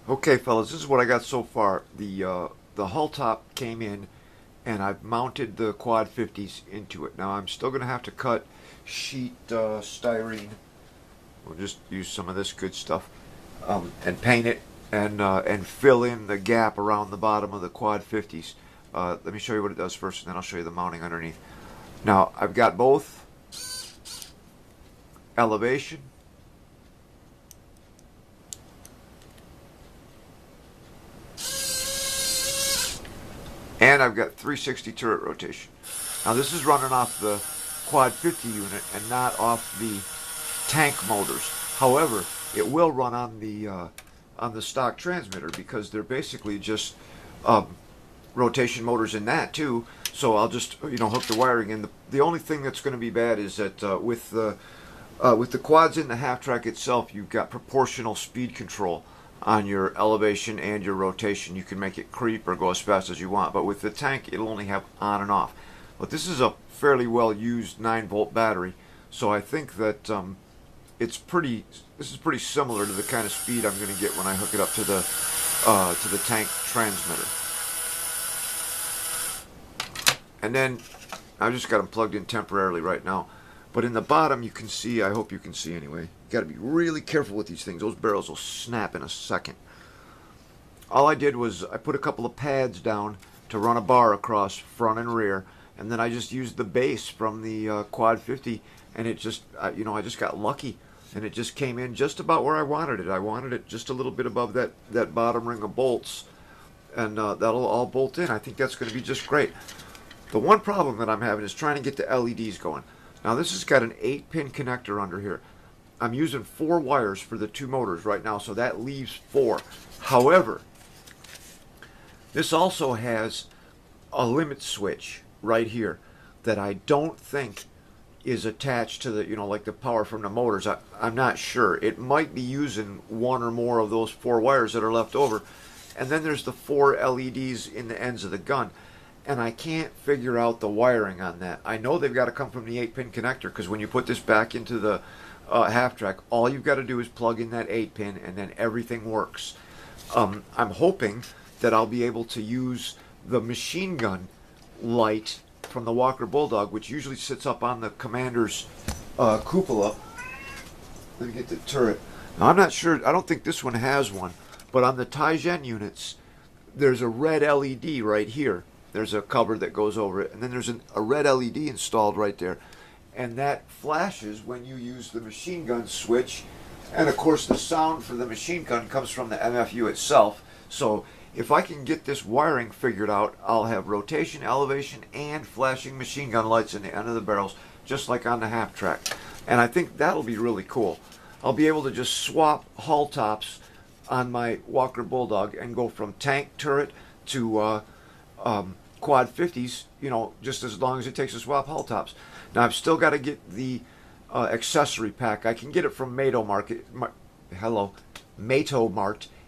Okay, fellas, this is what I got so far. The hull top came in, and I've mounted the quad 50s into it. Now I'm still going to have to cut sheet styrene. We'll just use some of this good stuff and paint it and fill in the gap around the bottom of the quad 50s. Let me show you what it does first, and then I'll show you the mounting underneath. Now I've got both elevation and I've got 360 turret rotation. Now this is running off the quad 50 unit and not off the tank motors. However, it will run on the stock transmitter because they're basically just rotation motors in that too. So I'll just hook the wiring in. The only thing that's going to be bad is that with the quads in the half track itself, you've got proportional speed control on your elevation and your rotation. You can make it creep or go as fast as you want, but with the tank it'll only have on and off. But this is a fairly well used 9-volt battery, so I think that this is pretty similar to the kind of speed I'm going to get when I hook it up to the tank transmitter. And then I've just got them plugged in temporarily right now. But in the bottom you can see, I hope you can see anyway, you got to be really careful with these things. Those barrels will snap in a second. All I did was I put a couple of pads down to run a bar across front and rear, and then I just used the base from the quad 50, and it just, I just got lucky, and it just came in just about where I wanted it. I wanted it just a little bit above that bottom ring of bolts, and that'll all bolt in. I think that's going to be just great. The one problem that I'm having is trying to get the LEDs going. Now this has got an 8-pin connector under here. I'm using 4 wires for the 2 motors right now, so that leaves 4. However, this also has a limit switch right here that I don't think is attached to the, like the power from the motors. I'm not sure. It might be using one or more of those 4 wires that are left over. And then there's the 4 LEDs in the ends of the gun. And I can't figure out the wiring on that. I know they've got to come from the 8-pin connector, because when you put this back into the half track, all you've got to do is plug in that 8-pin and then everything works. I'm hoping that I'll be able to use the machine gun light from the Walker Bulldog, which usually sits up on the commander's cupola. Let me get the turret. Now I'm not sure, I don't think this one has one, but on the Tigen units, there's a red LED right here. There's a cover that goes over it, and then there's a red LED installed right there, and that flashes when you use the machine gun switch. And of course the sound for the machine gun comes from the MFU itself. So if I can get this wiring figured out, I'll have rotation, elevation, and flashing machine gun lights in the end of the barrels, just like on the half track. And I think that'll be really cool. I'll be able to just swap hull tops on my Walker Bulldog and go from tank turret to quad 50s, just as long as it takes to swap hull tops. Now I've still got to get the accessory pack. I can get it from Mato Mart.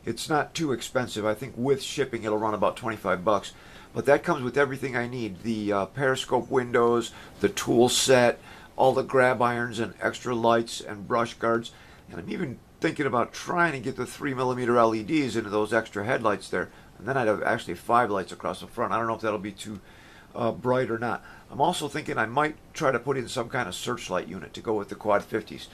It's not too expensive. I think with shipping it'll run about 25 bucks. But that comes with everything I need. The periscope windows, the tool set, all the grab irons and extra lights and brush guards. And I'm even thinking about trying to get the 3mm LEDs into those extra headlights there. And then I'd have actually 5 lights across the front. I don't know if that'll be too bright or not. I'm also thinking I might try to put in some kind of searchlight unit to go with the quad 50s.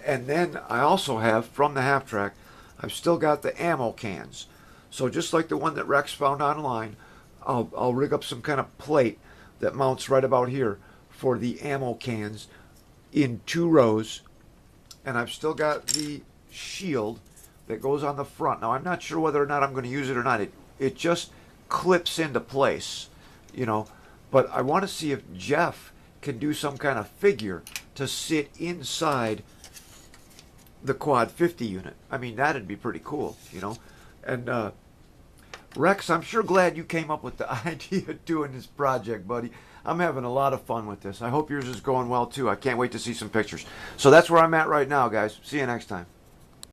And then I also have, from the half track, I've still got the ammo cans. So just like the one that Rex found online, I'll rig up some kind of plate that mounts right about here for the ammo cans in 2 rows. And I've still got the shield that goes on the front. Now I'm not sure whether or not I'm going to use it or not. It just clips into place, but I want to see if Jeff can do some kind of figure to sit inside the quad 50 unit. I mean, that'd be pretty cool, And Rex, I'm sure glad you came up with the idea of doing this project, buddy. I'm having a lot of fun with this. I hope yours is going well too. I can't wait to see some pictures. So that's where I'm at right now, guys. See you next time.